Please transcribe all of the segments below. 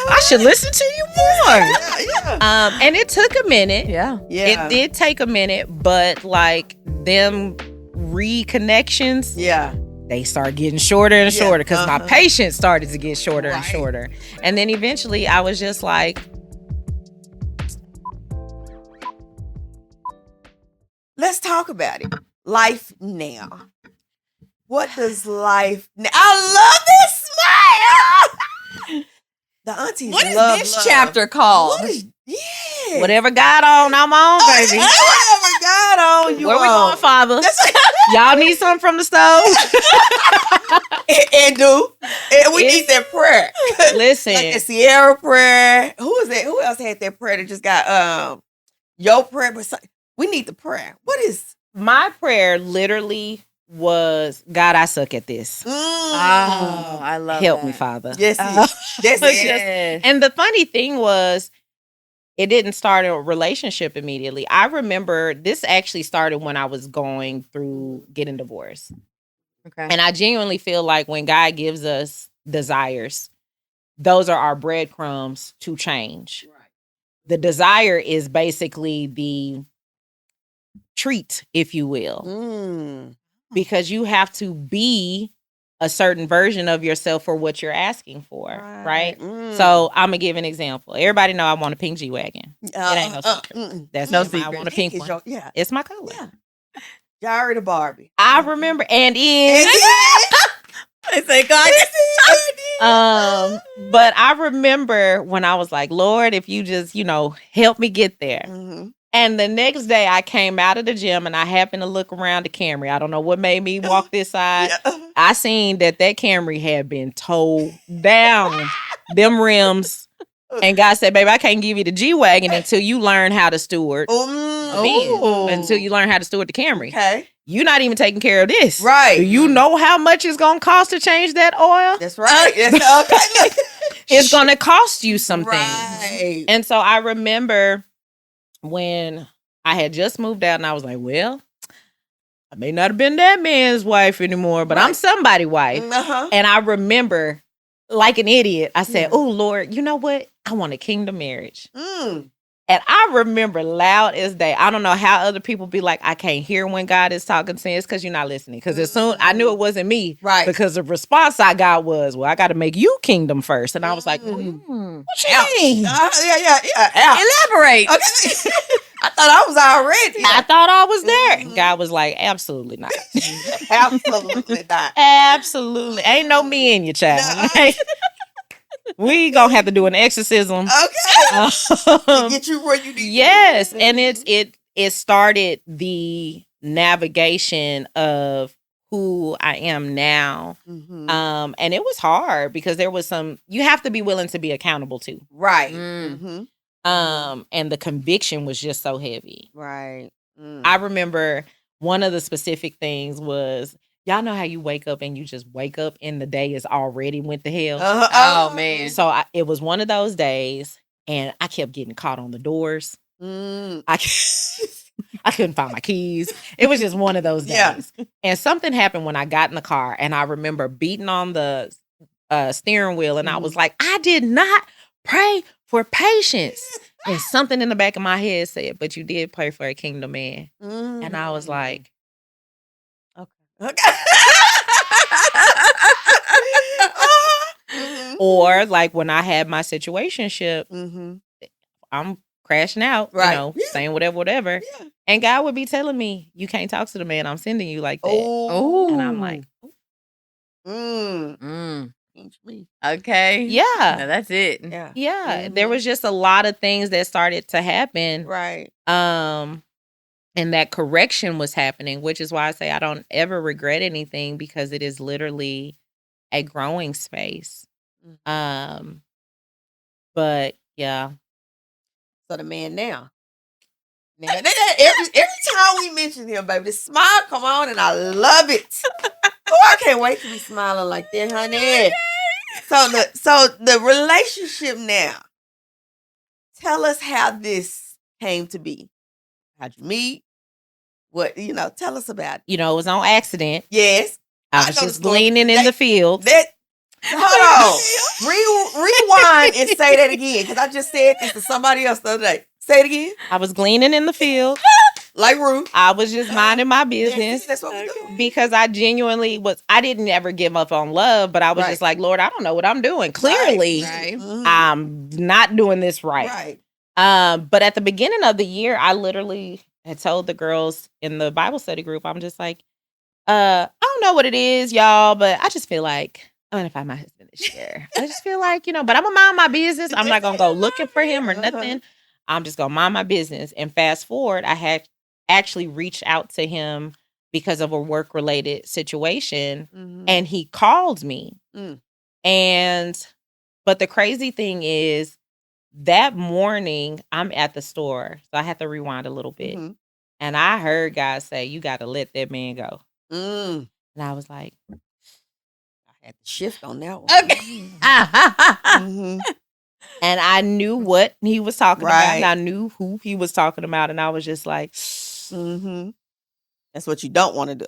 I should listen to you more. Yeah. And it took a minute. Yeah. It did take a minute, but like them reconnections, they start getting shorter and shorter because my patience started to get shorter and shorter. And then eventually I was just like, let's talk about it. Life now. What does life now? I love this smile. The aunties What is love this love. chapter called? What is, whatever got on, I'm on, baby. Whatever got on, you Where we on. going, Father? Y'all need something from the stove? And we need that prayer. Listen. Like the Sierra prayer. Who is that? Who else had that prayer that just got your prayer? But we need the prayer. What is my prayer? Literally was, God, I suck at this. Oh, I love Help that. me, Father. Yes, that's Yes. And the funny thing was, it didn't start a relationship immediately. I remember this actually started when I was going through getting divorced. Okay. And I genuinely feel like when God gives us desires, those are our breadcrumbs to change. Right. The desire is basically the treat, if you will. Because you have to be a certain version of yourself for what you're asking for, right? So I'm gonna give an example. Everybody know I want a pink G-Wagon. It ain't no secret. That's no secret. I want a pink one. It's my color. Yeah. Jari the Barbie. I remember, and is. I say, God. But I remember when I was like, Lord, if you just, help me get there. And the next day I came out of the gym and I happened to look around the Camry. I don't know what made me walk this side. I seen that Camry had been towed down, them rims. And God said, baby, I can't give you the G-Wagon until you learn how to steward. Until you learn how to steward the Camry. Okay. You're not even taking care of this. Right. Do you know how much it's going to cost to change that oil? That's right. It's going to cost you some things. Right. And so I remember when I had just moved out and I was like, well, I may not have been that man's wife anymore, but I'm somebody's wife. And I remember, like an idiot, I said, oh, Lord, you know what? I want a kingdom marriage. And I remember loud as day. I don't know how other people be like, I can't hear when God is talking to us because you're not listening. Because as soon I knew it wasn't me. Right. Because the response I got was, well, I got to make you kingdom first. And I was like, what you mean? Elaborate. Okay. I thought I was already. I thought I was there. God was like, absolutely not. Absolutely not. Absolutely. Ain't no me in your child. No. We gonna have to do an exorcism. Okay. To get you where you need. Yes. And it started the navigation of who I am now. And it was hard because there was you have to be willing to be accountable to. Right. And the conviction was just so heavy. Right. I remember one of the specific things was, y'all know how you wake up and you just wake up and the day is already went to hell? Oh, man. So it was one of those days and I kept getting caught on the doors. I couldn't find my keys. It was just one of those days. And something happened when I got in the car and I remember beating on the steering wheel and I was like, I did not pray for patience. And something in the back of my head said, but you did pray for a kingdom man. And I was like, okay. Or like when I had my situationship, I'm crashing out, saying whatever. Yeah. And God would be telling me, you can't talk to the man I'm sending you like that. And I'm like, okay. Yeah. No, that's it. Yeah. There was just a lot of things that started to happen. Right. And that correction was happening, which is why I say I don't ever regret anything because it is literally a growing space. But yeah. So the man now every time we mention him, baby, the smile come on and I love it. I can't wait to be smiling like that, honey. So the relationship now. Tell us how this came to be. How'd you meet? What, tell us about it. It was on accident. Yes. I was just gleaning in the field. Hold on. Rewind and say that again, because I just said this to somebody else the other day. Say it again. I was gleaning in the field. Like Ruth. I was just minding my business. That's what we do. Because I genuinely I didn't ever give up on love, but I was just like, Lord, I don't know what I'm doing. Clearly, I'm not doing this right. But at the beginning of the year, I literally had told the girls in the Bible study group, I'm just like, I don't know what it is, y'all, but I just feel like I'm gonna find my husband this year. I just feel like, but I'm gonna mind my business. I'm not gonna go looking for him or nothing. I'm just gonna mind my business. And fast forward, I had actually reached out to him because of a work-related situation, and he called me. But the crazy thing is, that morning, I'm at the store, so I had to rewind a little bit. And I heard God say, you got to let that man go. And I was like, I had to shift on that one. Okay. And I knew what he was talking about, and I knew who he was talking about, and I was just like, that's what you don't want to do.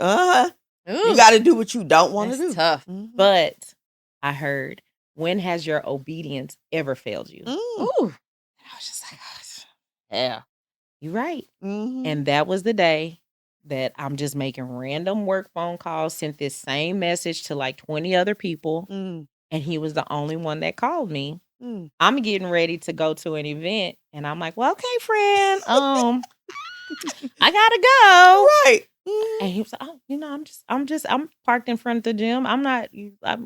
You got to do what you don't want to do. Tough. But I heard, when has your obedience ever failed you? Ooh. I was just like, yeah, you're right. And that was the day that I'm just making random work phone calls, sent this same message to like 20 other people, and he was the only one that called me. I'm getting ready to go to an event, and I'm like, well, okay, friend, I gotta go. Right. And he was like, oh, I'm parked in front of the gym. I'm not in a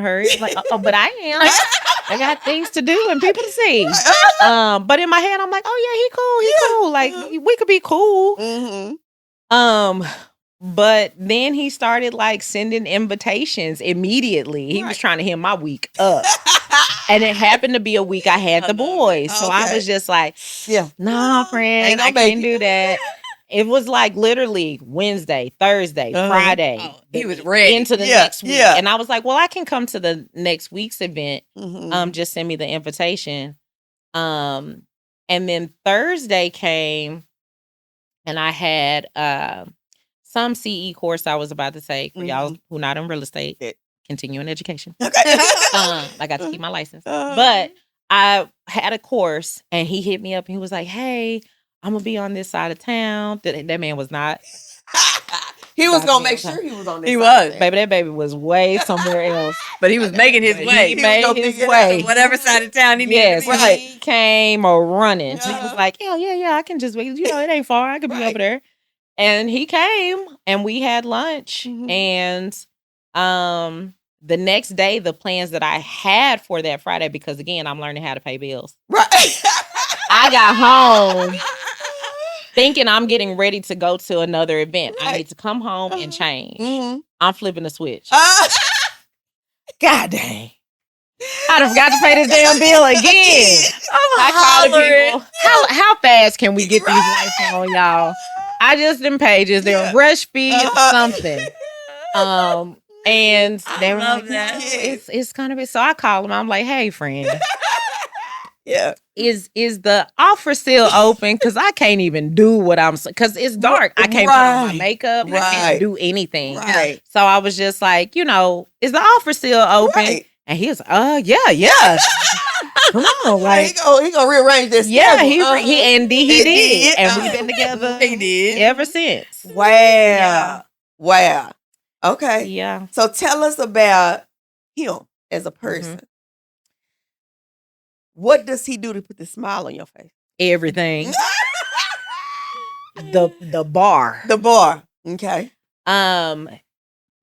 hurry. I was like, oh, but I am. I got things to do and people to see. But in my head, I'm like, oh yeah, he cool. Like we could be cool. But then he started like sending invitations immediately. He was trying to hit my week up. And it happened to be a week I had the boys. So I was just like, nah, friend, I can't do that. It was like literally Wednesday, Thursday, Friday. Oh, he was ready. Into the next week. And I was like, well, I can come to the next week's event. Just send me the invitation. And then Thursday came, and I had some CE course I was about to take for y'all who not in real estate. Continuing education. I got to keep my license. But I had a course, and he hit me up, and he was like, hey, I'm going to be on this side of town. That man was not. He was going to make sure he was on this side. He was. Baby, that baby was way somewhere else. But he was making his way. He made his way. To whatever side of town he needed to be. Yes, he came or running. He was like, yeah, I can just wait. It ain't far. I could be over there. And he came, and we had lunch. And the next day, the plans that I had for that Friday, because again, I'm learning how to pay bills. Right. I got home thinking I'm getting ready to go to another event. I need to come home and change. I'm flipping the switch. God dang. I done forgot to pay this damn bill again. I call people. How fast can we get these lights on, y'all? I just didn't pay just their rush fee or something. And they were like, it's kind of so I call them. I'm like, hey, friend. Is the offer still open? Because I can't even do what I'm because it's dark. I can't put on my makeup. I can't do anything. So I was just like, is the offer still open? And he was yeah. Come on, like he gonna rearrange this. Yeah, he did. And we've been together ever since. Wow. Okay. Yeah. So tell us about him as a person. What does he do to put the smile on your face? Everything. the bar. The bar. Okay.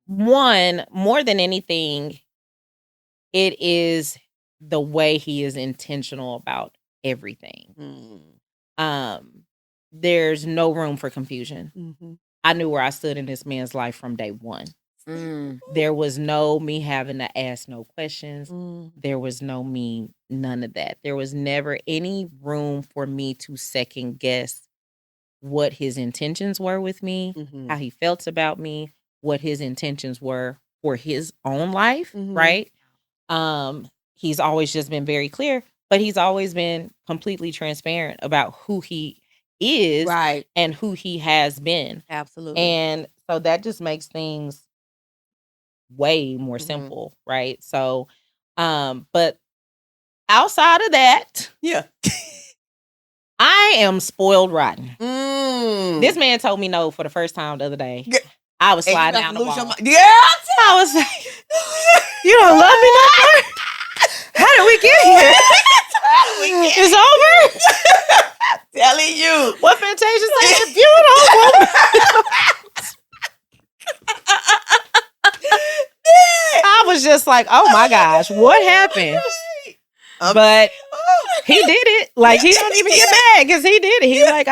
One, more than anything, it is the way he is intentional about everything. There's no room for confusion. I knew where I stood in this man's life from day one. There was no me having to ask no questions. There was none of that. There was never any room for me to second guess what his intentions were with me, how he felt about me, what his intentions were for his own life, right? He's always just been very clear, but he's always been completely transparent about who he is and who he has been. Absolutely. And so that just makes things way more simple, right? So, but outside of that, I am spoiled rotten. This man told me no for the first time the other day. I was sliding down the wall. I was like, you don't love me no more? How did we get here? It's over? I'm telling you. What Fantasia said, if you don't want me. I was just like, oh my gosh, what happened? But he did it. Like, he don't even get mad because he did it. He's like,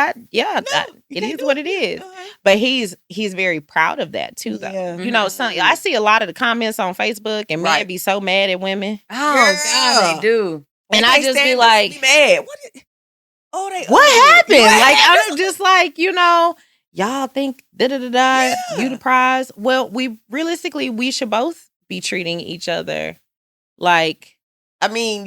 it is what it is. But he's very proud of that too, though. Yeah. You know, I see a lot of the comments on Facebook, and men be so mad at women. Oh God, they do. And I just be like, be mad. What happened? Like, I'm just like, y'all think you the prize. Well, we should both be treating each other like. I mean,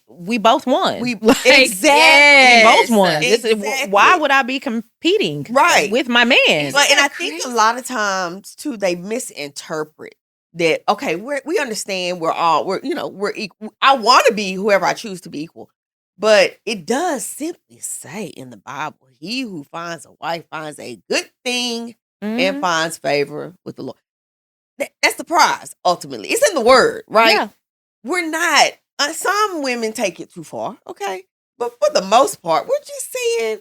we both won. Exactly. We both won. Exactly. Why would I be competing with my man? But and I think a lot of times too, they misinterpret that. Okay, we understand we're equal. I want to be whoever I choose to be equal, but it does simply say in the Bible, "He who finds a wife finds a good thing and finds favor with the Lord." That's the prize. Ultimately, it's in the Word, right? Yeah. We're not. Some women take it too far, okay? But for the most part, we're just saying,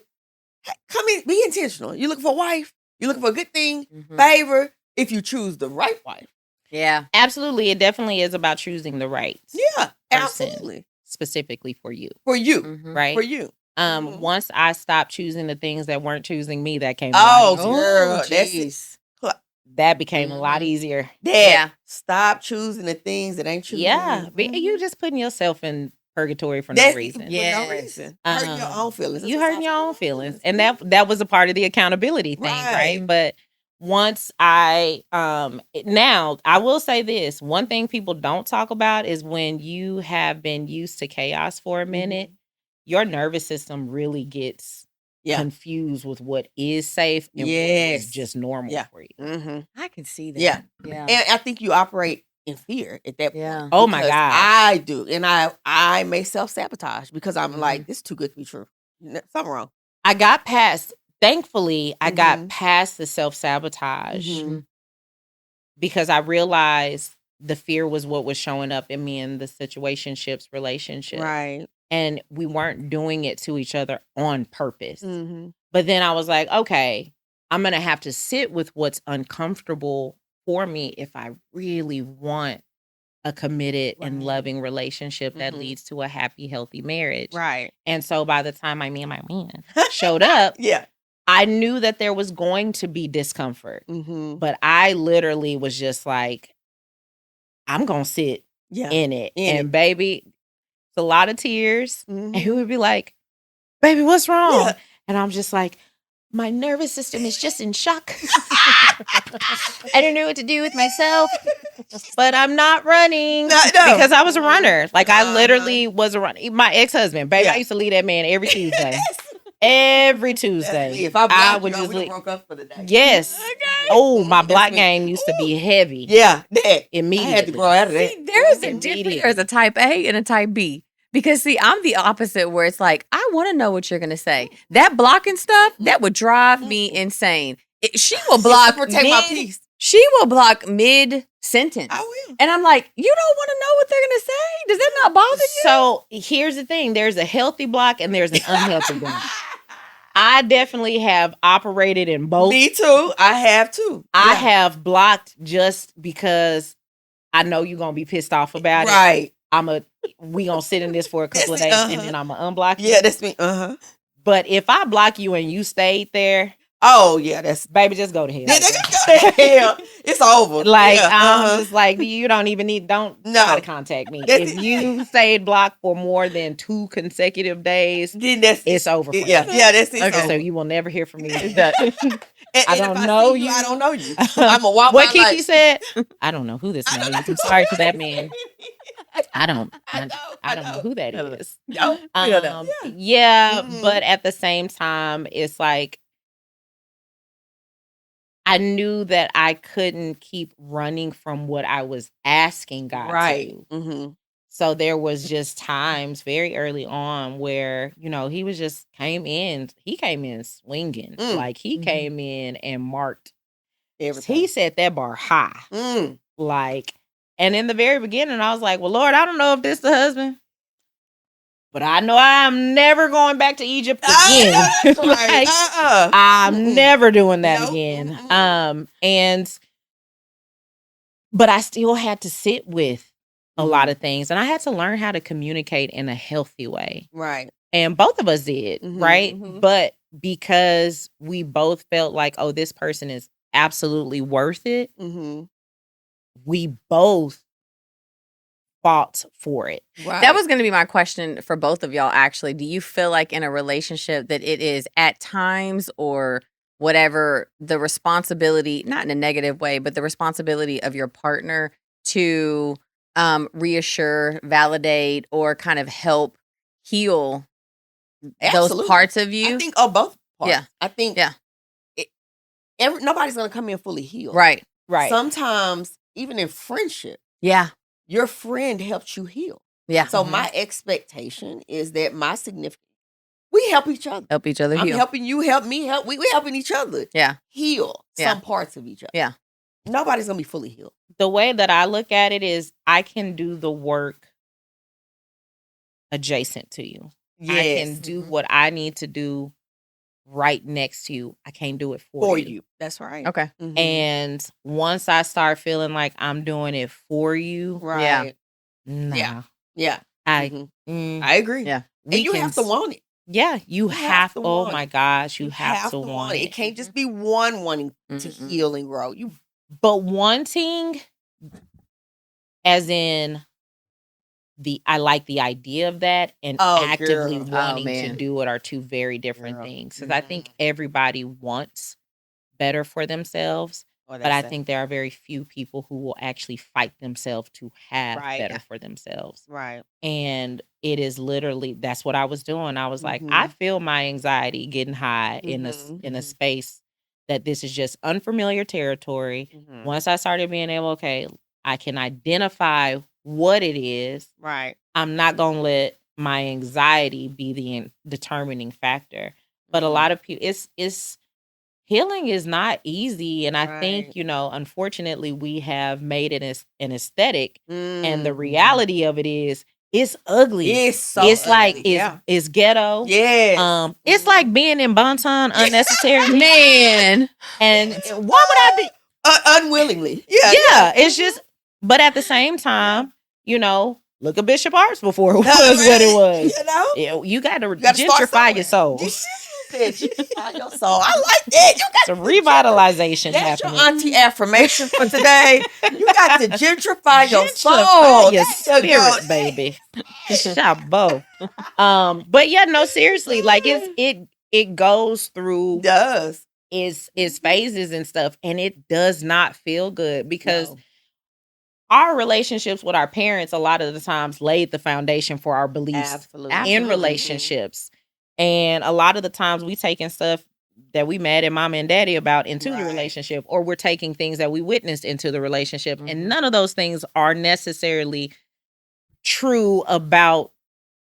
hey, come in, be intentional. You're looking for a wife. You're looking for a good thing, favor, if you choose the right wife. Yeah. Absolutely. It definitely is about choosing the right Yeah, person, absolutely. specifically for you. For you. Right? For you. Once I stopped choosing the things that weren't choosing me, that came girl, that became a lot easier. Yeah. Stop choosing the things that ain't choosing you. You just putting yourself in purgatory for no reason. Yeah. For no reason. Hurting your own feelings. You hurting your own feelings. And that was a part of the accountability thing, right? But once now I will say this, one thing people don't talk about is when you have been used to chaos for a minute, your nervous system really gets confused with what is safe and what is just normal for you. I can see that. Yeah. And I think you operate in fear at that point. Yeah. Oh my God. I do. And I may self-sabotage because I'm like, this is too good to be true. Something wrong. Thankfully, I got past the self-sabotage because I realized the fear was what was showing up in me in the situationships, relationship. Right. And we weren't doing it to each other on purpose. But then I was like, okay, I'm going to have to sit with what's uncomfortable for me if I really want a committed and loving relationship that leads to a happy, healthy marriage. Right. And so by the time me and my man showed up, I knew that there was going to be discomfort. But I literally was just like, I'm going to sit in it. And baby, it's a lot of tears. And he would be like, baby, what's wrong? And I'm just like, my nervous system is just in shock. I don't know what to do with myself, but I'm not running because I was a runner. Like, I literally was a runner. My ex-husband, baby, I used to leave that man every Tuesday. Every Tuesday. If I would just broke up for the day. Yes. Okay. Oh, my block game used to be heavy. Yeah. Immediately. I had to grow out of that. See, there's a type A and a type B. Because, see, I'm the opposite where it's like, I want to know what you're going to say. That blocking stuff, that would drive me insane. She will block my peace. She will block mid-sentence. I will. And I'm like, you don't want to know what they're going to say? Does that not bother you? So, here's the thing. There's a healthy block and there's an unhealthy block. I definitely have operated in both. Me too. I have too. I have blocked just because I know you're going to be pissed off about it. Right. We gonna sit in this for a couple of days and then I'm gonna unblock you. Yeah, that's me. But if I block you and you stayed there, oh yeah, that's baby, just go to hell. Hell. It's over. Like I'm just like, you don't even try to contact me. If you stayed blocked for more than 2 consecutive days, then it's over for you. Yeah, that's it. Okay, so you will never hear from me. I don't know you. I don't know you. I'm a walk. What Kiki said? I don't know who this man is. I'm sorry to that man. I don't know who that is. But at the same time, it's like I knew that I couldn't keep running from what I was asking God to do. Mm-hmm. So there was just times very early on where, he was just he came in swinging. Like he came in and marked everything. He set that bar high. Like, and in the very beginning, I was like, well, Lord, I don't know if this is the husband, but I know I'm never going back to Egypt again. Like, I'm never doing that again. But I still had to sit with a lot of things, and I had to learn how to communicate in a healthy way. Right. And both of us did, right? But because we both felt like, oh, this person is absolutely worth it, we both fought for it. Right. That was going to be my question for both of y'all, actually. Do you feel like in a relationship that it is at times or whatever the responsibility, not in a negative way, but the responsibility of your partner to reassure, validate, or kind of help heal those parts of you? I think both parts. Yeah. I think nobody's going to come in fully healed. Right. Sometimes, even in friendship. Yeah. Your friend helps you heal. Yeah. So my expectation is that my significant, we help each other. Help each other heal. I'm helping you, help me, we're helping each other. Yeah. Heal some parts of each other. Yeah. Nobody's going to be fully healed. The way that I look at it is I can do the work adjacent to you. Yes. I can do what I need to do right next to you. I can't do it for you. That's right. Okay. And once I start feeling like I'm doing it for you, right? Nah. Yeah. I agree. Yeah. And you have to want it. Yeah, you have to. Oh my gosh, you have to want it. It can't just be one wanting to heal and grow. But wanting, as in I like the idea of that, and actively wanting to do it are two very different things. Because I think everybody wants better for themselves, but I think there are very few people who will actually fight themselves to have better for themselves. Right. And it is literally, that's what I was doing. I was like, I feel my anxiety getting high in a space that this is just unfamiliar territory. Once I started being able, okay, I can identify what it is. Right. I'm not going to let my anxiety be the determining factor. But a lot of people, it's healing is not easy. And I think, unfortunately, we have made it an aesthetic. And the reality of it is, it's ugly. It's ugly. Like, it's ghetto. Yes. It's like being in Bonton unnecessarily. Man. And what would I be? Unwillingly. Yeah. It's just, but at the same time, look at Bishop Arts before it was what it was. You got to gentrify your soul. Gentrify your soul. I like that. You got some revitalization that's happening. Your auntie affirmation for today. You got to gentrify your soul. Your spirit, baby. Chabot. But yeah, no, seriously, like it goes through its phases and stuff, and it does not feel good because our relationships with our parents a lot of the times laid the foundation for our beliefs in relationships. And a lot of the times we taking stuff that we mad at mom and daddy about into the relationship, or we're taking things that we witnessed into the relationship. And none of those things are necessarily true about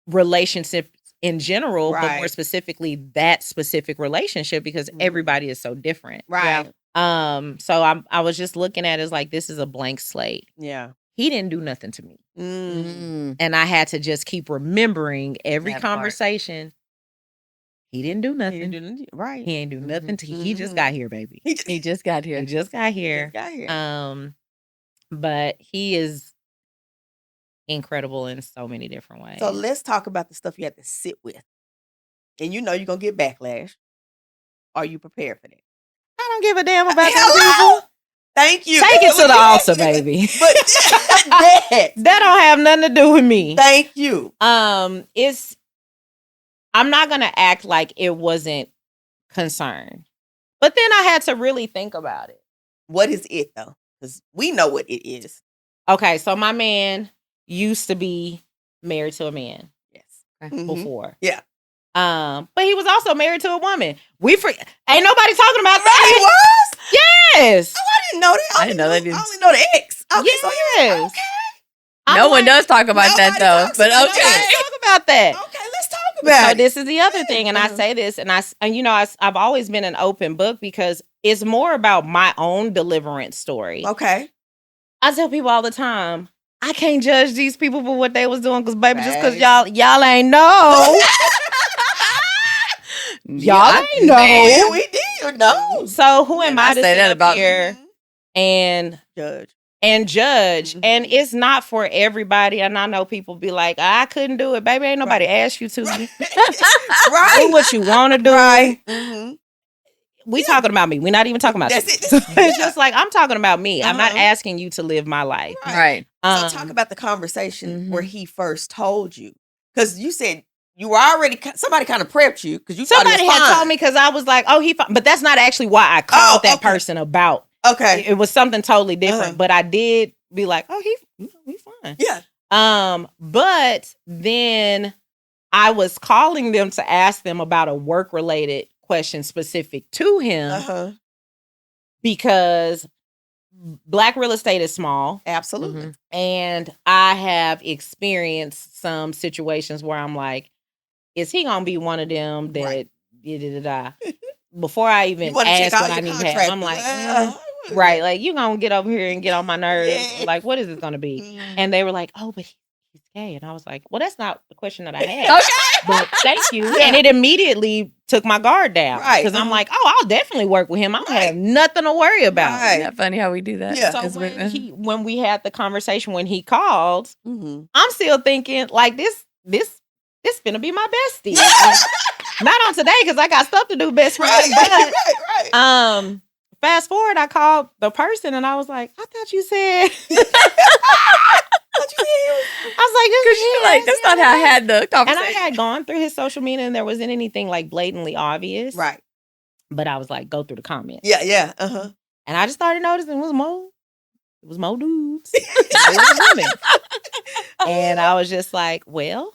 relationships in general, but more specifically that specific relationship, because everybody is so different. Right. So I was just looking at it as like, this is a blank slate. Yeah. He didn't do nothing to me. And I had to just keep remembering every conversation. He didn't do nothing. He ain't do nothing. He just got here, baby. He just got here. He just got here. But he is incredible in so many different ways. So let's talk about the stuff you have to sit with. And you're going to get backlash. Are you prepared for that? I don't give a damn about them people. Thank you. Take it to the altar, baby. But that don't have nothing to do with me. Thank you. I'm not going to act like it wasn't concerned. But then I had to really think about it. What is it, though? Because we know what it is. Okay, so my man used to be married to a man. Yes. Before. Yeah. But he was also married to a woman. Ain't nobody talking about that. He was? Yes. Oh, I didn't know that. I didn't know that I only know the ex. Okay, so Yes. No one does talk about that though. But Let's okay. talk about that. Okay, let's talk about So it. this is the other thing, and I say this, and I've always been an open book because it's more about my own deliverance story. Okay. I tell people all the time, I can't judge these people for what they was doing because, baby, just because y'all ain't know. Y'all ain't know. Man, we did know. So who am I to say sit that up about here and judge? And Mhm. And it's not for everybody. And I know people be like, I couldn't do it. Baby, ain't nobody asked you to. Right. Do what you want to do. Right. Mm-hmm. We talking about me. We're not even talking about That's you. it. So it's just like, I'm talking about me. I'm not Uh-huh. asking you to live my life. Right. So talk about the conversation Mhm. where he first told you. Because you said you were already, somebody kind of prepped you. Because you Somebody thought it was had fine. told me because I was like, oh, but that's not actually why I called that okay. person about. Okay. It was something totally different. Uh-huh. But I did be like, oh, he's fine. Yeah. But then I was calling them to ask them about a work-related question specific to him Uh-huh. because Black real estate is small. Absolutely. Mm-hmm. And I have experienced some situations where I'm like, is he gonna be one of them that Right. before I even ask what I need to have, I'm like, right, like you gonna get over here and get on my nerves. Yeah. Like, what is this gonna be? Mhm. And they were like, oh, but he's gay. And I was like, well, that's not the question that I had. But thank you. Yeah. And it immediately took my guard down. Right. Because I'm like, oh, I'll definitely work with him. I don't have nothing to worry about. Right. Isn't that funny how we do that? Yeah. So when we had the conversation when he called, Mm-hmm. I'm still thinking like this finna be my bestie. Not on today because I got stuff to do, best friend. Right. But right. fast forward, I called the person and I was like, I thought you said. What you hear? I was like, Because you're like, that's not how I had the and conversation. I had gone through his social media and there wasn't anything like blatantly obvious. Right. But I was like, go through the comments. Yeah. Yeah. Uh-huh. And I just started noticing it was more dudes. It was women. And I was just like, well,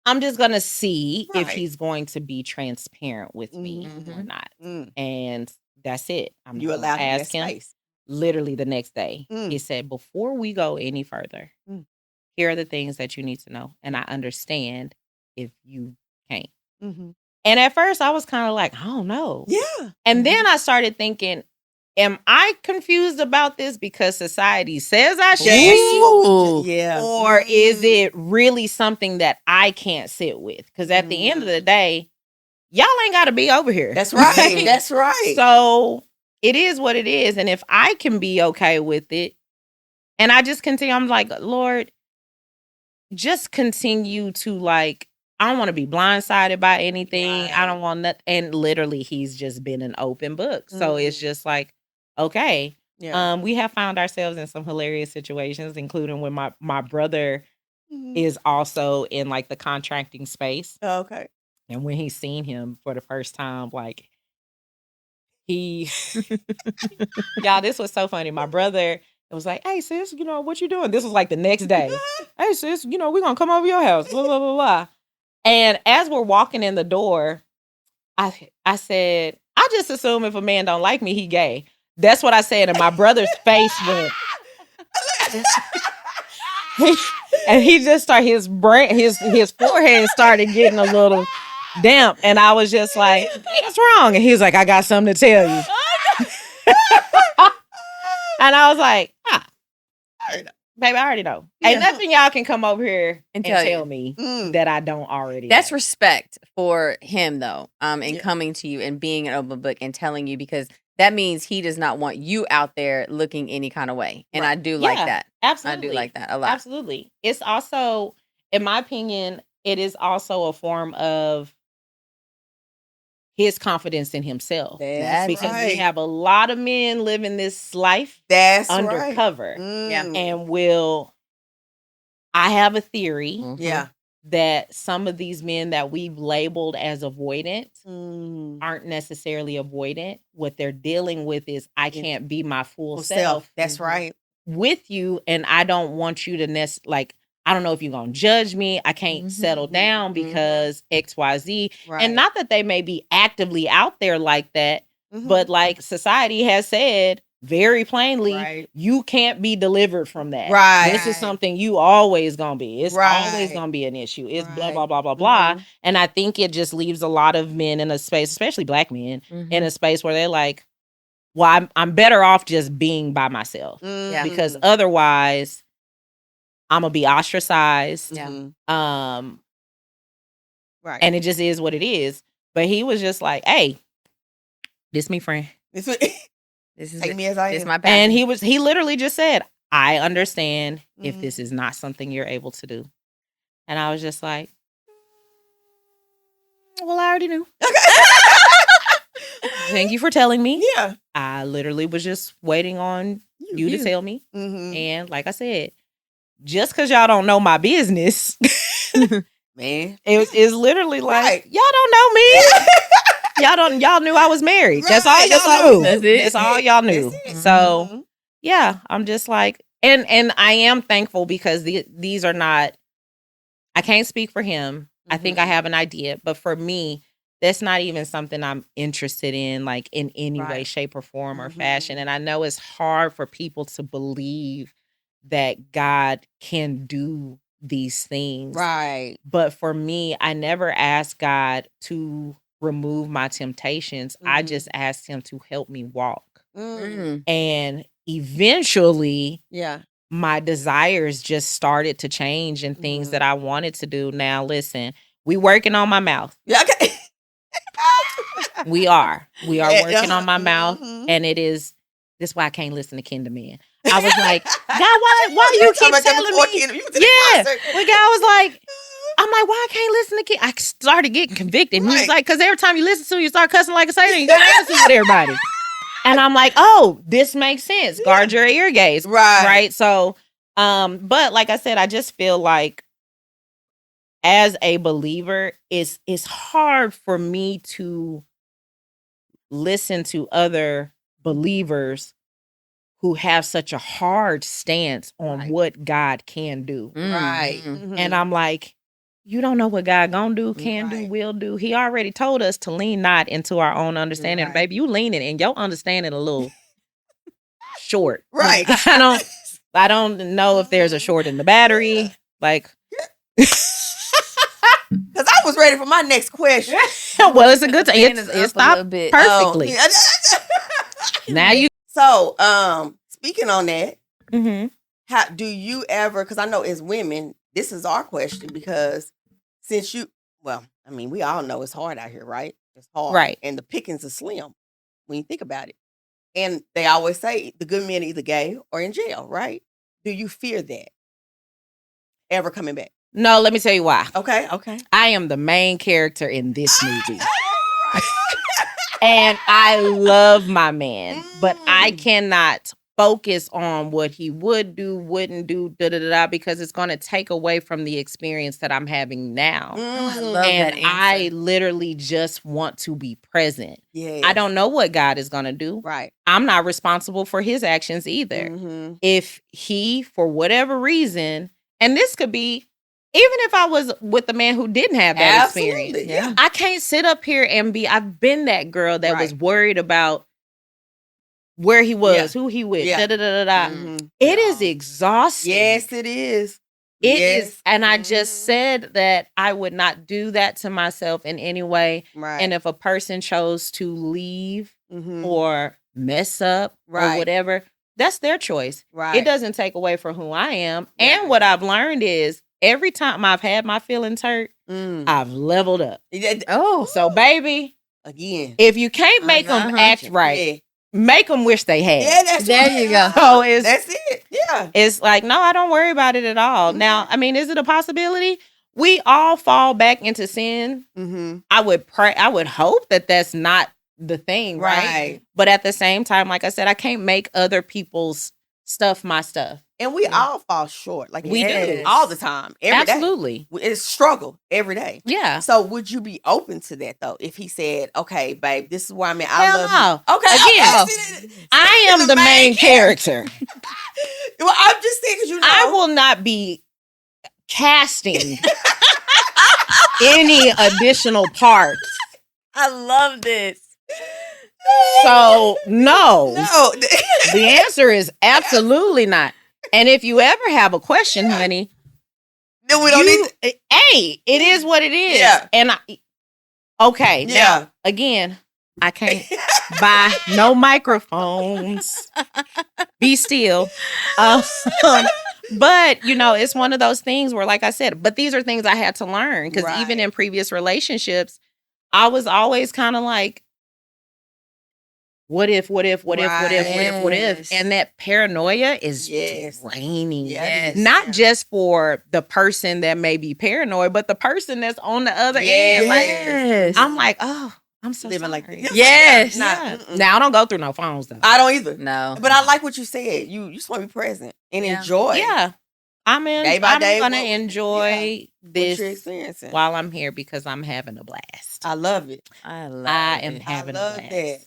I'm just going to see if Right. he's going to be transparent with me or Mhm. not. Mm. And that's it. I'm You not allowed gonna him that ask him. space. Literally the next day, Mm. he said, before we go any further, here are the things that you need to know. And I understand if you can't. Mm-hmm. And at first I was kind of like, I don't know. Yeah. And then I started thinking, am I confused about this because society says I should? Yeah. Or is it really something that I can't sit with? Because at the end of the day, y'all ain't got to be over here. That's right. That's right. So it is what it is. And if I can be okay with it, and I just continue, I'm like, Lord, just continue to like, I don't want to be blindsided by anything. I don't want that. And literally, he's just been an open book. So it's just like, okay. Yeah. We have found ourselves in some hilarious situations, including when my brother is also in like the contracting space. Oh, okay. And when he's seen him for the first time, like y'all, this was so funny. My brother was like, hey sis, what you doing? This was like the next day. Hey sis, we're gonna come over your house, blah, blah, blah, blah. And as we're walking in the door, I said, I just assume if a man don't like me, he gay. That's what I said. And my brother's face went. And he just started, his forehead started getting a little damp. And I was just like, what's wrong? And he was like, I got something to tell you. And I was like, baby, I already know. Ain't nothing y'all can come over here and tell me that I don't already That's know. respect for him, though, and coming to you and being an open book and telling you, because that means he does not want you out there looking any kind of way. And I do like that. Absolutely. I do like that a lot. Absolutely. It's also, in my opinion, it is also a form of his confidence in himself. That's because right. we have a lot of men living this life undercover. And I have a theory that some of these men that we've labeled as avoidant aren't necessarily avoidant. What they're dealing with is, I can't be my full self. That's right. With you, and I don't want you to I don't know if you're going to judge me. I can't settle down because XYZ. Right. And not that they may be actively out there like that, but like society has said very plainly, you can't be delivered from that. Right. This is something you always going to be. It's always going to be an issue. It's blah, blah, blah, blah, blah. And I think it just leaves a lot of men in a space, especially black men, in a space where they're like, well, I'm better off just being by myself. Because otherwise I'm gonna be ostracized. Right. And it just is what it is. But he was just like, hey, this me friend. This is take me as I am. My passion. And he literally just said, I understand if this is not something you're able to do. And I was just like, well, I already knew. Thank you for telling me. Yeah. I literally was just waiting on you to tell me. And like I said, just because y'all don't know my business, man, it's literally like, y'all don't know me. y'all knew I was married. That's all y'all knew. That's all y'all knew. So yeah, I'm just like, and I am thankful because these are not, I can't speak for him. I think I have an idea, but for me, that's not even something I'm interested in, like in any way, shape, or form or fashion. And I know it's hard for people to believe that God can do these things. Right. But for me, I never asked God to remove my temptations. I just asked him to help me walk. And eventually, my desires just started to change and things that I wanted to do. Now, listen, we working on my mouth. Yeah, okay. We are working on my mouth, and it is. This is why I can't listen to Kinder Men. I was like, God, why do you keep telling me? Yeah, when God was like, I'm like, why I can't listen to Kinder? I started getting convicted. And he was like, because every time you listen to it, you start cussing like a Satan. You got to answer with everybody. And I'm like, oh, this makes sense. Guard your ear gaze, right? So, but like I said, I just feel like, as a believer, it's hard for me to listen to other believers who have such a hard stance on what God can do. Right. And I'm like, you don't know what God gonna do, can do, will do. He already told us to lean not into our own understanding. Baby, you leaning and your understanding a little short. Right. I don't know if there's a short in the battery. Like, because I was ready for my next question. Well, it's a good thing. It's stopped perfectly. Now you. So, speaking on that, how do you ever? Because I know as women, this is our question. Because since we all know it's hard out here, right? It's hard, right? And the pickings are slim when you think about it. And they always say the good men are either gay or in jail, right? Do you fear that ever coming back? No, let me tell you why. Okay. I am the main character in this movie. And I love my man, but I cannot focus on what he would do, wouldn't do, because it's going to take away from the experience that I'm having now. I love and that answer. I literally just want to be present. Yes. I don't know what God is going to do. Right. I'm not responsible for his actions either. If he, for whatever reason, and this could be, even if I was with a man who didn't have that experience, I can't sit up here and I've been that girl that was worried about where he was, who he with, It is exhausting. Yes, it is. It is. And I just said that I would not do that to myself in any way. Right. And if a person chose to leave or mess up or whatever, that's their choice. Right. It doesn't take away from who I am. And what I've learned is, every time I've had my feelings hurt, I've leveled up. Oh, so baby, again, if you can't make them act right, make them wish they had. Yeah, there you go. So that's it. Yeah, it's like, no, I don't worry about it at all. Now, I mean, is it a possibility? We all fall back into sin. I would pray. I would hope that that's not the thing, right? But at the same time, like I said, I can't make other people's stuff my stuff. And we all fall short. Like we do all the time. Absolutely. Day. It's struggle every day. Yeah. So would you be open to that though? If he said, okay, babe, this is where I'm at. I love you. Okay. Again, I am the main character. Well, I'm just saying, because I will not be casting any additional parts. I love this. So, no. No. The answer is absolutely not. And if you ever have a question, honey, Then we don't need to. Hey, it is what it is. Yeah. And okay. Yeah. Now, again, I can't buy no microphones. Be still. But, it's one of those things where, like I said, but these are things I had to learn. Because even in previous relationships, I was always kind of like, what if? And that paranoia is draining. Yes. Not just for the person that may be paranoid, but the person that's on the other end. Yes. I'm like, oh, I'm so living sorry. like this. Yes. Now, I don't go through no phones, though. I don't either. No. But I like what you said. You just want to be present and enjoy. Yeah. I'm Day by day, going to enjoy what this you're experiencing. while I'm here because I'm having a blast. I love it. I am having I love a blast. that.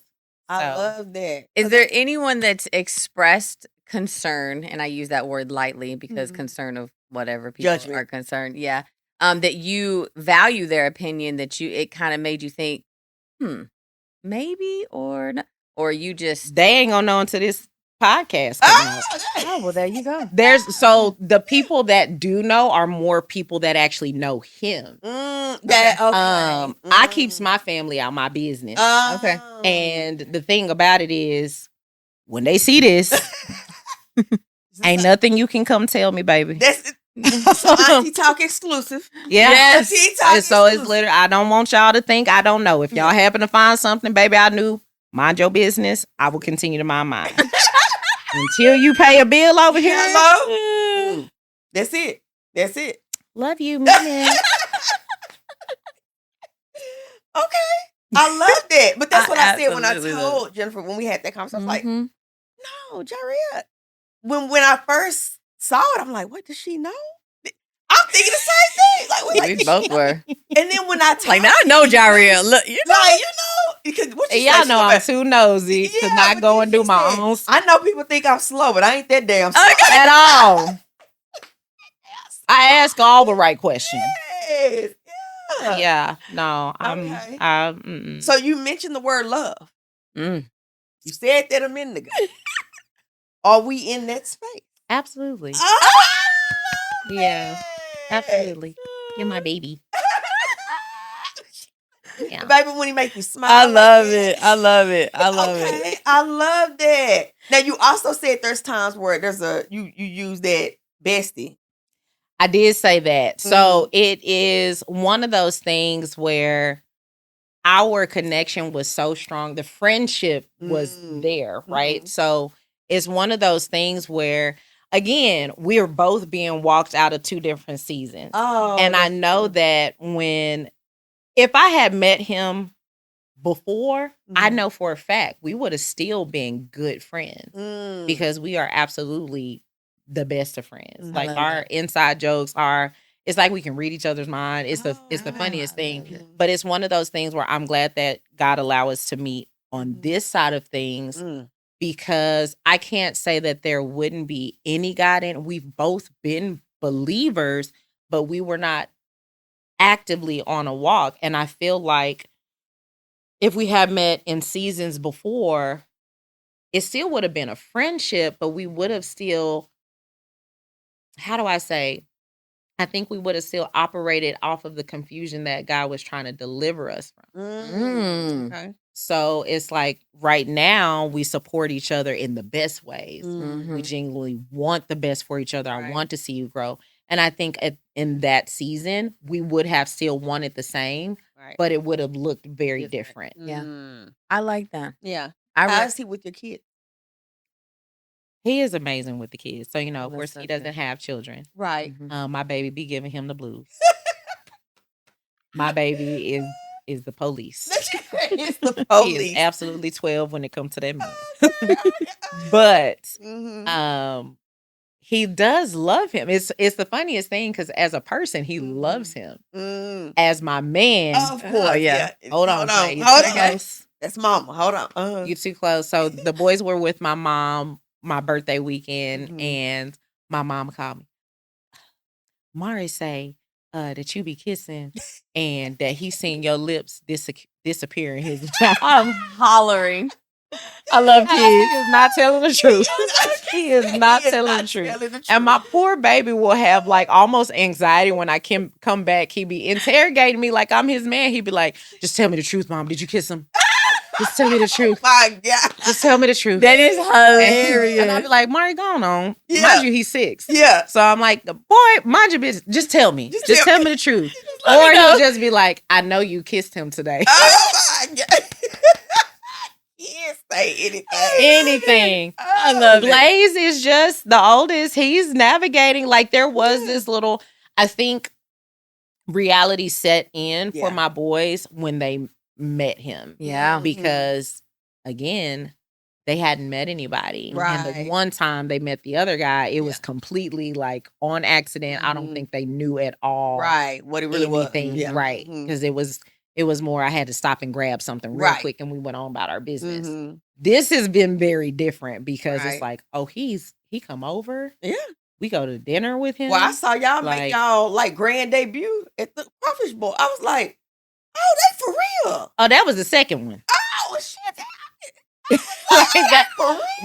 I love that. Is there anyone that's expressed concern, and I use that word lightly because concern of whatever people Judgment. are concerned, that you value their opinion, that it kind of made you think, maybe or not, or you just They ain't gonna know until this podcast. oh well, there you go. So the people that do know are more people that actually know him. I keeps my family out my business. Okay. And the thing about it is, when they see this, ain't nothing you can come tell me, baby. That's Auntie Talk exclusive. Yeah. Yes. Auntie Talk And so it's exclusive. literally, I don't want y'all to think I don't know. If y'all happen to find something, baby, I knew. Mind your business. I will continue to mind mine. Until you pay a bill over here. Hello? That's it. That's it. Love you, man. Okay. I love that. But that's what I said when I absolutely love told Jennifer when we had that conversation. I was like, Mhm. no, Jarielle. When I first saw it, I'm like, what does she know? I'm thinking the same thing. Like, We both were. And then when I told Like, now I know Jarielle. Look, because what you Y'all say, know I'm too nosy to not but go then and do she my said, own I know people think I'm slow, but I ain't that damn slow. at all. I ask all the right questions. Yes. Yeah. Yeah, no, Okay. So you mentioned the word love. Mm. You said that a minute ago. Are we in that space? absolutely. Oh, Yeah, absolutely. You're my baby. Yeah. Baby, when he make you smile. I love like it. that. I love it. I love Okay, it. I love that. Now you also said there's times where there's you use that bestie. I did say that. So it is one of those things where our connection was so strong. The friendship was there, right? So it's one of those things where, again, we're both being walked out of two different seasons. Oh, and I know that if I had met him before, I know for a fact we would have still been good friends because we are absolutely the best of friends. Like our inside jokes it's like we can read each other's mind. It's the funniest thing. But it's one of those things where I'm glad that God allowed us to meet on this side of things because I can't say that there wouldn't be any God in. We've both been believers, but we were not actively on a walk. And I feel like if we had met in seasons before, it still would have been a friendship, but we would have still, how do I say? I think we would have still operated off of the confusion that God was trying to deliver us from. Okay. So it's like right now we support each other in the best ways. Mm-hmm. We genuinely want the best for each other. I want to see you grow. And I think in that season, we would have still wanted the same, but it would have looked very different. Yeah. I like that. Yeah. I How is he with your kid? He is amazing with the kids. So, of Well, course, that's he so doesn't have children. Right. My baby be giving him the blues. My baby is the police. It's the He police. is absolutely 12 when it comes to that man. But he does love him. It's the funniest thing because as a person, he loves him. As my man, Of course, yeah. Hold on. Hold You're on. too close. That's mama. Hold on. You're too close. So the boys were with my mom my birthday weekend, and my mom called me. Mari say that you be kissing and that he seen your lips disappear in his mouth. I'm hollering. I love kids. He is not telling the truth. He is not telling the truth. And my poor baby will have like almost anxiety when I come back. He be interrogating me like I'm his man. He be like, just tell me the truth, Mom. Did you kiss him? Just tell me the truth. My God. Just tell me the truth. That is hilarious. And I be like, Mari, going on. Yeah. Mind you, he's 6. Yeah. So I'm like, boy, mind your business. Just tell me. Just tell me the truth. Or he'll just be like, I know you kissed him today. Oh my God. He can't say anything. Anything. I love it. Blaze is just the oldest. He's navigating. Like there was this little, I think, reality set in for my boys when they met him. Yeah. Because again, they hadn't met anybody. Right. And the one time they met the other guy, it was completely like on accident. I don't think they knew at all. Right. What it really was. Yeah. Right. Because it was more I had to stop and grab something real quick and we went on about our business. This has been very different because it's like, oh, he come over. Yeah. We go to dinner with him. Well, I saw y'all make y'all like grand debut at the Crawfish Bowl. I was like, oh, they for real. Oh, that was the second one. Oh, shit. Like that,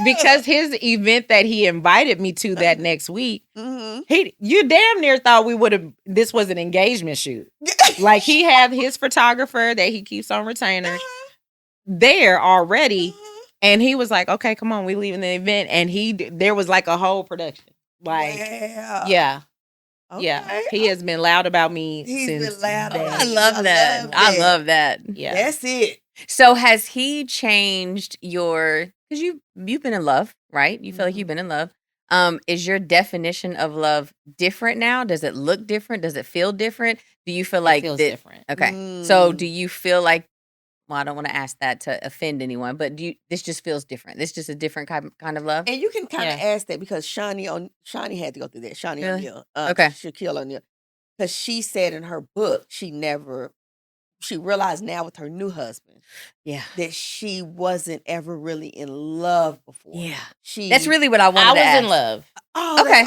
because his event that he invited me to that next week, you damn near thought this was an engagement shoot. Like he had his photographer that he keeps on retainer there already. And he was like, okay, come on, we leaving the event. And there was like a whole production. Like, yeah. Okay. Yeah. He has been loud about me since been loud. I love that. I love that. Yeah. That's it. So has he changed because you've been in love, right? You feel like you've been in love. Is your definition of love different now? Does it look different? Does it feel different? Do you feel like it feels different? Okay. So do you feel like, well, I don't want to ask that to offend anyone, but this just feels different. This just a different kind of love? And you can kind of ask that because Shawnee had to go through that. Shawnee O'Neal. Okay. Shaquille O'Neal. Because she said in her book, she realized now with her new husband, that she wasn't ever really in love before. Yeah, that's really what I wanted. I to was ask. in love. Oh, okay,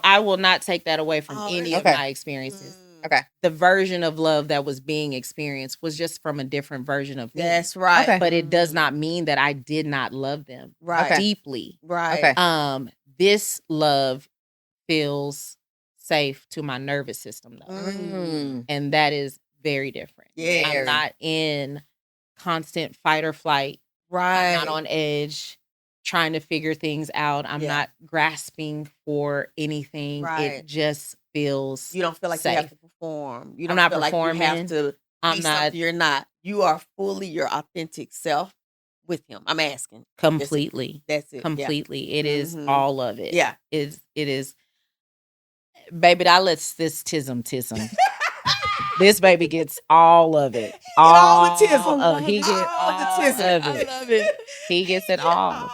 I will not take that away from any of my experiences. Okay, the version of love that was being experienced was just from a different version of me. That's right. Okay. But it does not mean that I did not love them deeply. Right. Okay. This love feels safe to my nervous system though, and that is very different. Yeah. I'm not in constant fight or flight. Right. I'm not on edge trying to figure things out. I'm not grasping for anything. Right. It just feels you don't feel like safe. you have to perform. You don't I'm not feel performing. Like you have to I'm not. You're not. You are fully your authentic self with him. I'm asking. Completely. That's it. Completely. It is all of it. Yeah. It is. Baby, I let this tism. This baby gets all of it. All the tism. He gets all the tism. of it. I love it. He gets it all.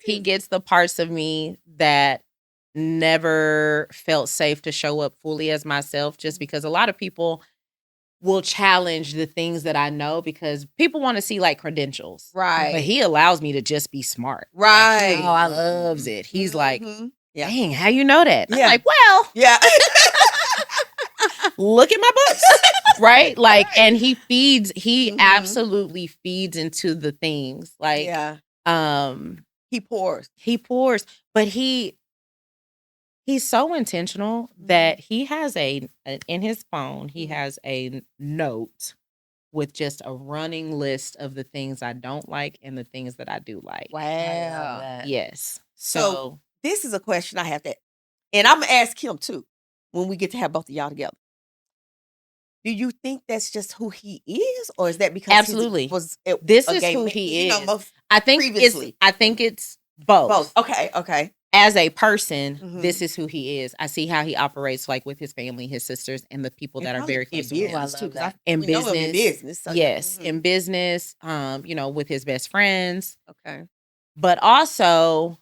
He gets the parts of me that never felt safe to show up fully as myself, just because a lot of people will challenge the things that I know because people want to see like credentials. Right. But he allows me to just be smart. Right. Like, I loves it. He's like, yeah. Dang, how you know that? Yeah. I'm like, well, yeah. Look at my books. Right? Like, and he absolutely feeds into the things. Like, he pours. But he's so intentional that he has in his phone, he has a note with just a running list of the things I don't like and the things that I do like. Wow. Yes. So this is a question I have and I'm going to ask him too when we get to have both of y'all together. Do you think that's just who he is, or is that because absolutely this is who he is? I think it's both. Okay. As a person, this is who he is. I see how he operates, like with his family, his sisters, and the people that are very close to him. In business, so yes, in business, with his best friends. Okay, but also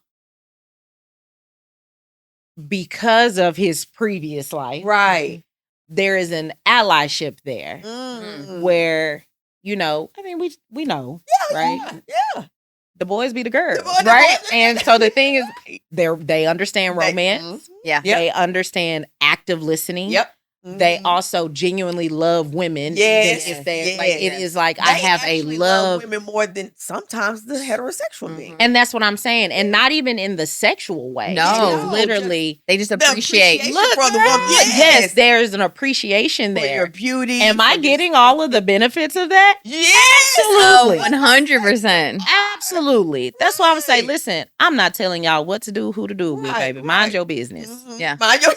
because of his previous life, right? There is an allyship there where, I mean, we know, right? Yeah. the boys be the girls, boys- right? And so the thing is, they understand They- romance. Yeah. They understand active listening. Yep. They also genuinely love women. Yes, Even if they yes. like, it is like I They have a actually love. women more than sometimes the heterosexual men. And that's what I'm saying. And not even in the sexual way. No. It's literally. They just The appreciate. appreciation for the girl, woman. yes, there's an appreciation For there. your beauty. Am I for getting your- all of the benefits of that? Yes. Absolutely. 100%. Absolutely. That's why I'm saying, Right. listen, I'm not telling y'all what to do, who to do with, Right, baby. Mind right. your business. Mhm. Yeah. Mind your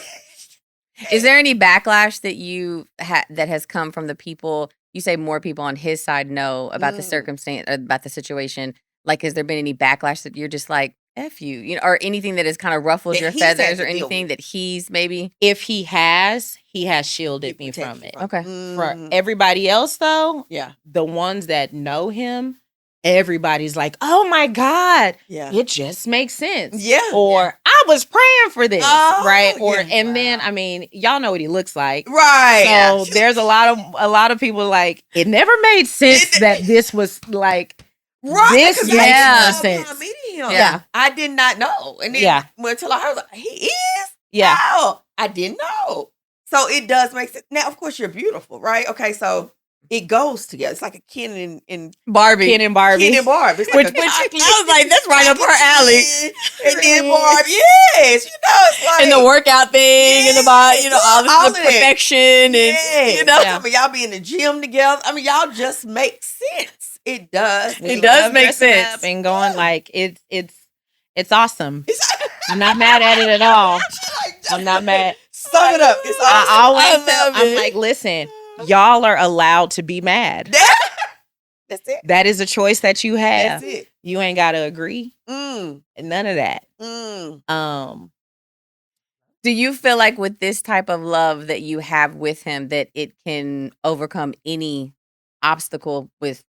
Is there any backlash that you that has come from the people? You say more people on his side know about the circumstance, about the situation. Like, has there been any backlash that you're just like, F you, or anything that has kind of ruffled That your he's had feathers to or deal anything with. that he's maybe? If he has shielded me protect from you it. Okay. For Mhm. everybody else, though, Yeah. the ones that know him, everybody's like, oh my God, Yeah. it just makes sense. Yeah. Or I was praying for this. Oh, right. Or yeah. and then I mean, y'all know what he looks like. Right. So there's a lot of people like, it never made sense that this was like Right. this because makes yeah. more sense. I'm meeting him. Yeah. I did not know. And then Yeah. until I heard, like, he is? Yeah. Oh, I didn't know. So it does make sense. Now, of course, you're beautiful, right? Okay, so it goes together. It's like a Ken and Barbie. Ken and Barbie. Ken and Barb. It's like Which a I was like, that's right up her alley. And then Barb, yes. It's like. And the workout thing and the body, all all the of that. perfection and Yes. Yeah. Some of y'all be in the gym together. I mean, y'all just make sense. It does. It does make Dressing sense. up and going like it's awesome. It's- I'm not mad at it at all. I'm not mad. Sum it up. It's awesome. I always tell, love I'm it. like, listen, y'all are allowed to be mad. That's it. That is a choice that you have. That's it. You ain't got to agree. Mm, None of that. mm. Do you feel like with this type of love that you have with him that it can overcome any obstacle with,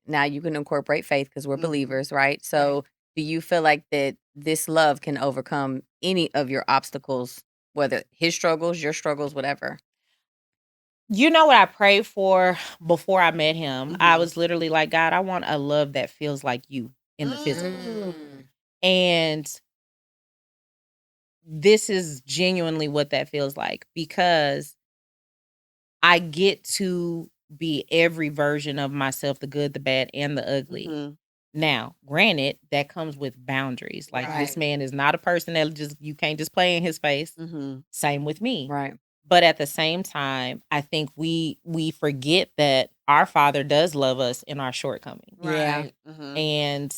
now you can incorporate faith because we're Mhm. believers, right? So do you feel like that this love can overcome any of your obstacles, whether his struggles, your struggles, whatever? You know what I prayed for before I met him? I Mhm. was literally like, God, I want a love that feels like you in the physical. Mm. And this is genuinely what that feels like, because I get to be every version of myself, the good, the bad, and the ugly. Mhm. Now, granted, that comes with boundaries. Like, this Right. man is not a person that you can't just play in his face. Mhm. Same with me. Right. But at the same time, I think we forget that our Father does love us in our shortcomings. Yeah. Right. Mhm. And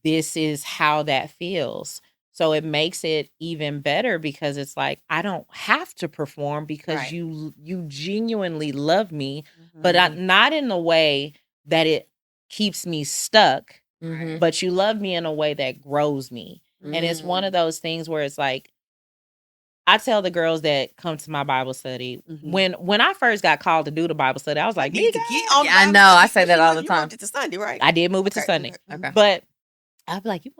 this is how that feels. So it makes it even better, because it's like, I don't have to perform, because Right. you genuinely love me, Mhm. but not in a way that it keeps me stuck, Mhm. but you love me in a way that grows me. And it's one Mm. of those things where it's like, I tell the girls that come to my Bible study, Mhm. when I first got called to do the Bible study, I was like, You need to "Nigga." get on Yeah, I Bible know. study. I say that all the You time. moved it to Sunday, right? I did move it to Okay, Sunday. okay. But I'd be like, you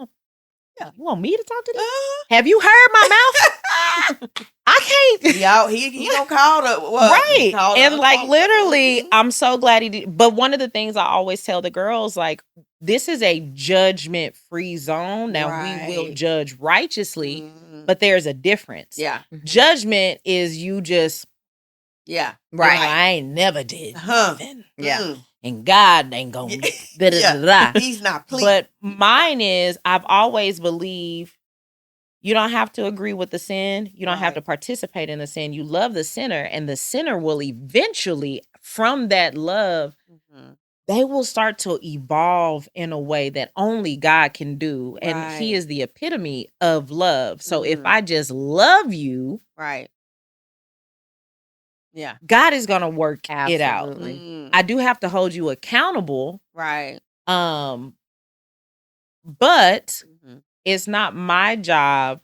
want me to talk to them? Uh-huh. Have you heard my mouth? I can't. He gonna call the what? Right. Call And the- like, call- literally, Mhm. I'm so glad he did. But one of the things I always tell the girls, like, this is a judgment-free zone. Now, we will Right. judge righteously, Mhm. but there's a difference. Yeah, Judgment is you just, yeah, Right. I ain't never did nothing. Yeah. Mm. And God ain't gonna Yeah. da-da-da-da. He's not pleased. But mine is, I've always believed you don't have to agree with the sin. You don't have Right. to participate in the sin. You love the sinner, and the sinner will eventually, from that love, Mhm. they will start to evolve in a way that only God can do. And he Right. is the epitome of love. So if Mhm. I just love you, Right. Yeah. God is going to work it out. Absolutely. Mm. I do have to hold you accountable. Right. But Mhm. it's not my job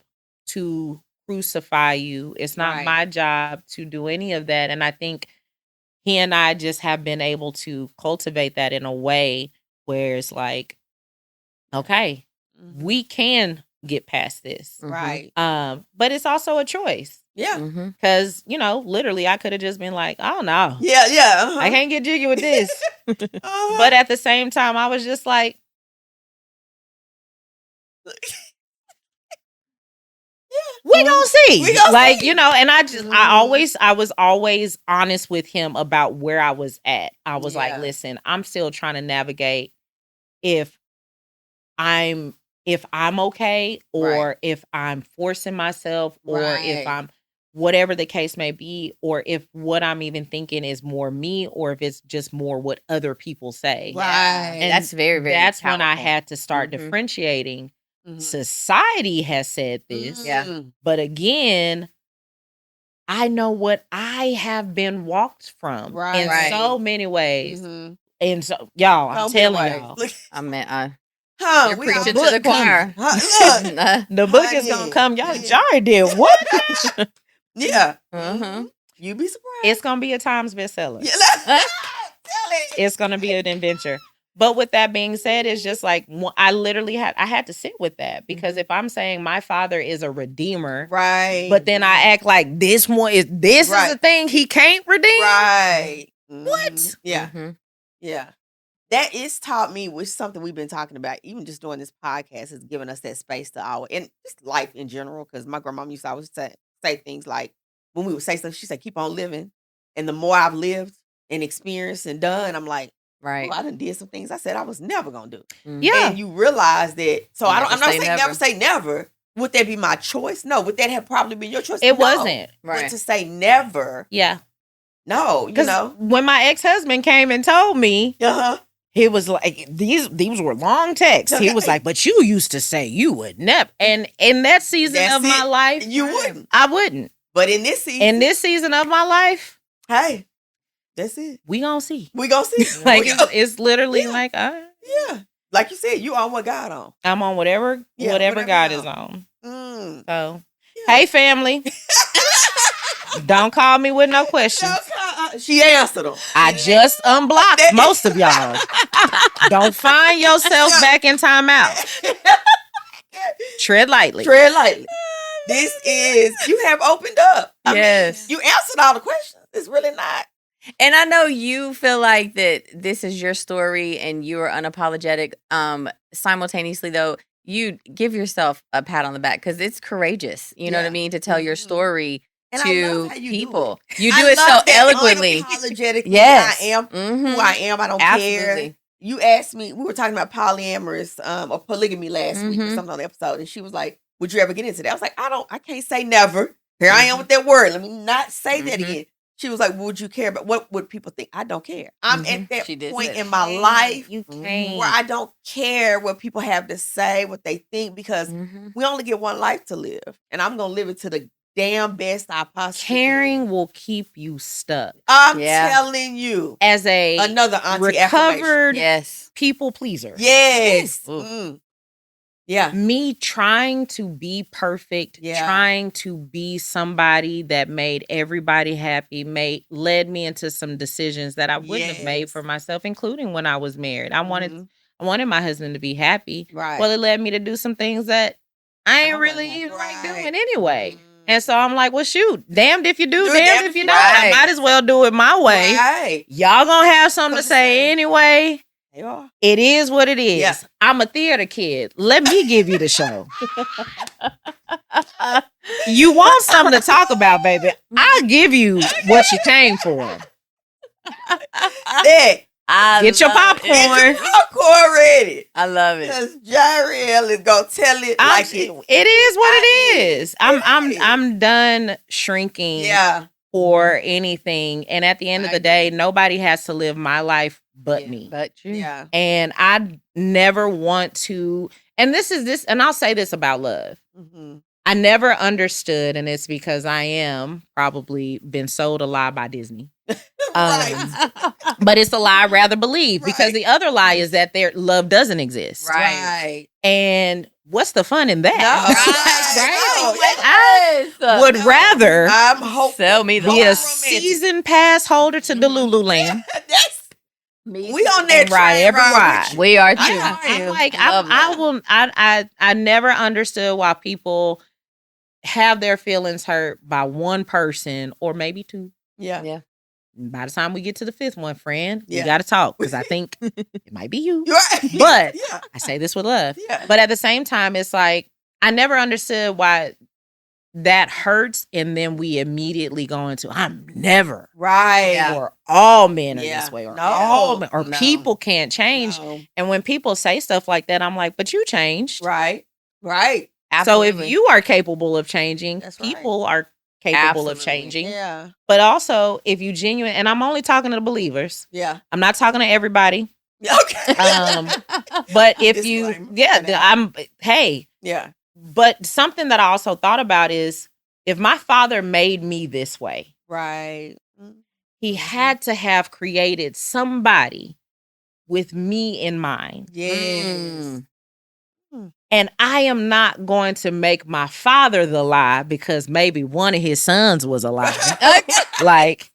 to crucify you. It's not Right. my job to do any of that. And I think he and I just have been able to cultivate that in a way where it's like, okay, Mhm. we can get past this. Right. But it's also a choice. Yeah. Mm-hmm. Because, literally I could have just been like, oh no, Yeah. Yeah. Uh-huh. I can't get jiggy with this. Uh-huh. But at the same time, I was just like, We gonna see. We gonna like, see. you know, and I was always honest with him about where I was at. I was like, listen, I'm still trying to navigate if I'm okay, or if I'm forcing myself, or if I'm whatever the case may be, or if what I'm even thinking is more me, or if it's just more what other people say. Right. And that's very, very that's powerful. when I had to start differentiating. Society has said this. But again, I know what I have been walked from in so many ways. And so, y'all, I'm telling y'all. I mean, you're preaching to the choir. The book is gonna come. Y'all, Jari did what? Yeah. You be surprised. It's gonna be a Times bestseller. Tell it. It's gonna be an adventure. But with that being said, it's just like I literally had to sit with that, because if I'm saying my father is a redeemer, but then I act like this is a thing he can't redeem, what? Yeah. That is taught me, which is something we've been talking about, even just doing this podcast, is giving us that space to and just life in general. Because my grandma used to always say things like, when we would say stuff, she said, "Keep on living." And the more I've lived and experienced and done, I'm like, I done did some things I said I was never gonna do. Yeah. And you realize that. So I'm not saying never say never. Would that be my choice? No. Would that have probably been your choice? It No. wasn't. But to say never. Yeah. No, you know. When my ex-husband came and told me, he was like, these were long texts. He was like, but you used to say you would never. And in that season of my life, you wouldn't. I wouldn't. But in this season of my life, hey, that's it. We gonna see. Like it's literally like, yeah. Like you said, you on what God on. I'm on whatever God is on. So, hey family. Don't call me with no questions. She answered them. I just unblocked most of y'all. Don't find yourself back in timeout. Tread lightly. This is, you have opened up. I mean, you answered all the questions. It's really not. And I know you feel like that this is your story and you are unapologetic. Simultaneously, though, you give yourself a pat on the back because it's courageous. You know what I mean? To tell your story to people. You do it so eloquently. Unapologetically, I am who I am. I don't care. You asked me, we were talking about polyamorous or polygamy last week or something on the episode, and she was like, would you ever get into that? I was like, I can't say never. Here I am with that word. Let me not say that again. She was like, would you care about what would people think? I don't care. I'm at that point in my life where I don't care what people have to say, what they think, because we only get one life to live. And I'm going to live it to the damn best I possibly Caring will keep you stuck. I'm telling you. As another auntie recovered people pleaser. Yes. Yeah. Me trying to be perfect, trying to be somebody that made everybody happy, led me into some decisions that I wouldn't have made for myself, including when I was married. I wanted my husband to be happy. Right. Well, it led me to do some things that I ain't really even like doing anyway. And so I'm like, well, shoot, damned if you do, damned if you don't. I might as well do it my way. Right. Y'all gonna have something to say anyway. It is what it is. Yeah. I'm a theater kid. Let me give you the show. You want something to talk about, baby? I'll give you what you came for. Get your popcorn. Get your popcorn ready. I love it. Because Jarielle is gonna tell it like it. It is what it is. I'm done shrinking for anything. And at the end of the day, nobody has to live my life but me. But you. Yeah. And I never want to, and I'll say this about love. I never understood, and it's because I am probably been sold a lie by Disney. But it's a lie I rather believe, because the other lie is that their love doesn't exist. Right. And what's the fun in that? No. I would rather sell me the be a season pass holder to the Lululemon. We on that train every ride. We are too. I'm like, I never understood why people have their feelings hurt by one person or maybe two. Yeah. by the time we get to the 5th one, friend, we Yeah. got to talk because I think it might be you. You're right. But Yeah. I say this with love. Yeah. But at the same time, it's like, I never understood why that hurts. And then we immediately go into, I'm never. Right. Or all men are Yeah. this way. Or No. all men, or No. people can't change. No. And when people say stuff like that, I'm like, but you changed. Right. Right. So if Absolutely. you are capable of changing, That's right. people are capable of Absolutely. changing. Yeah. But also, if you genuine, and I'm only talking to the believers. Yeah. I'm not talking to everybody. Okay. But if you, Disclaimer. Yeah. But something that I also thought about is, if my father made me this way, Right. he had to have created somebody with me in mind. Yes. And I am not going to make my father the lie because maybe one of his sons was a lie. Like,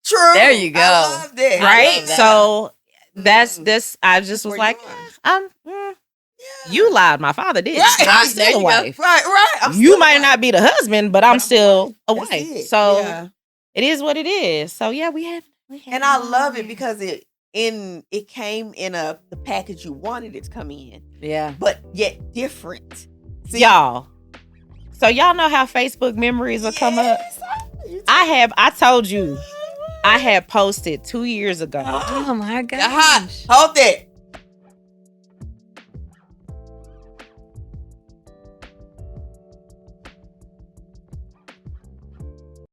True. There you go. I love that. right? that. So that's this. I just was Where like, you are. you lied. My father did. Right. I'm There still a you go. wife. Right. I'm You still might a not wife. be the husband, but I'm still a That's wife. it. So Yeah. it is what it is. So yeah, we had And I love it because it came in the package you wanted it to come in, Yeah. but yet different. See? y'all. So y'all know how Facebook memories will come up. I told you, I had posted 2 years ago. Oh my God. gosh. Hold that.